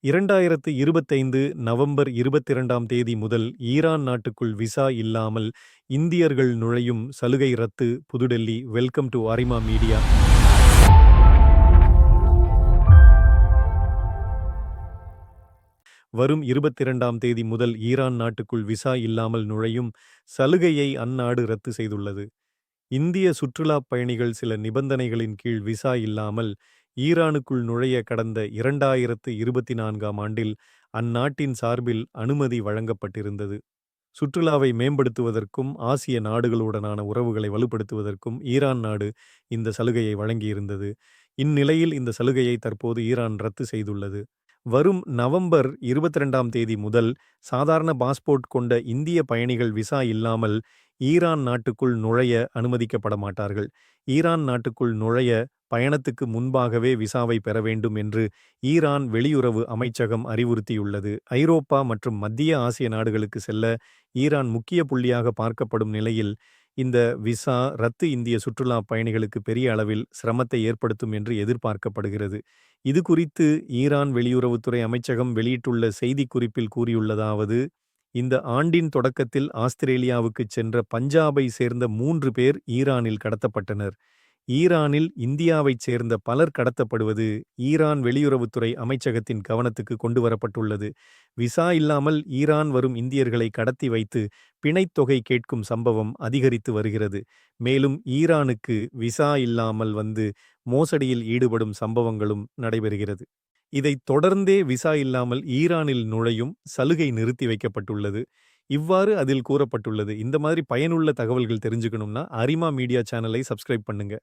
2025 November 22ஆம் தேதி முதல் Iran நாட்டுக்குள் விசா இல்லாமல் இந்தியர்கள் நுழையும் சலுகை ரத்து. புதுடெல்லி. Welcome to Arima media. வரும் 22ஆம் தேதி முதல் ஈரான் நாட்டுக்குள் விசா இல்லாமல் நுழையும் சலுகையை அந்நாடு ரத்து செய்துள்ளது. இந்திய சுற்றுலாப் பயணிகள் சில நிபந்தனைகளின் கீழ் விசா இல்லாமல் ஈரானுக்குள் நுழைய கடந்த 2024ஆம் ஆண்டில் அந்நாட்டின் சார்பில் அனுமதி வழங்கப்பட்டிருந்தது. சுற்றுலாவை மேம்படுத்துவதற்கும் ஆசிய நாடுகளுடனான உறவுகளை வலுப்படுத்துவதற்கும் ஈரான் நாடு இந்த சலுகையை வழங்கியிருந்தது. இந்நிலையில் இந்த சலுகையை தற்போது ஈரான் ரத்து செய்துள்ளது. வரும் நவம்பர் 22ஆம் தேதி முதல் சாதாரண பாஸ்போர்ட் கொண்ட இந்திய பயணிகள் விசா இல்லாமல் ஈரான் நாட்டுக்குள் நுழைய அனுமதிக்கப்பட மாட்டார்கள். ஈரான் நாட்டுக்குள் நுழைய பயணத்துக்கு முன்பாகவே விசாவை பெற வேண்டும் என்று ஈரான் வெளியுறவு அமைச்சகம் அறிவுறுத்தியுள்ளது. ஐரோப்பா மற்றும் மத்திய ஆசிய நாடுகளுக்கு செல்ல ஈரான் முக்கிய புள்ளியாக பார்க்கப்படும் நிலையில் இந்த விசா ரத்து இந்திய சுற்றுலா பயணிகளுக்கு பெரிய அளவில் சிரமத்தை ஏற்படுத்தும் என்று எதிர்பார்க்கப்படுகிறது. இது குறித்து ஈரான் வெளியுறவுத்துறை அமைச்சகம் வெளியிட்டுள்ள செய்திக்குறிப்பில் கூறியுள்ளதாவது: இந்த ஆண்டின் தொடக்கத்தில் ஆஸ்திரேலியாவுக்கு சென்ற பஞ்சாபை சேர்ந்த 3 பேர் ஈரானில் கடத்தப்பட்டனர். ஈரானில் இந்தியாவைச் சேர்ந்த பலர் கடத்தப்படுவது ஈரான் வெளியுறவுத்துறை அமைச்சகத்தின் கவனத்துக்கு கொண்டுவரப்பட்டுள்ளது. விசா இல்லாமல் ஈரான் வரும் இந்தியர்களை கடத்தி வைத்து பிணைத் தொகை கேட்கும் சம்பவம் அதிகரித்து வருகிறது. மேலும் ஈரானுக்கு விசா இல்லாமல் வந்து மோசடியில் ஈடுபடும் சம்பவங்களும் நடைபெறுகிறது. இதைத் தொடர்ந்தே விசா இல்லாமல் ஈரானில் நுழையும் சலுகை நிறுத்தி வைக்கப்பட்டுள்ளது. இவ்வாறு அதில் கூறப்பட்டுள்ளது. இந்த மாதிரி பயனுள்ள தகவல்கள் தெரிஞ்சுக்கணும்னா அரிமா மீடியா சேனலை சப்ஸ்கிரைப் பண்ணுங்க.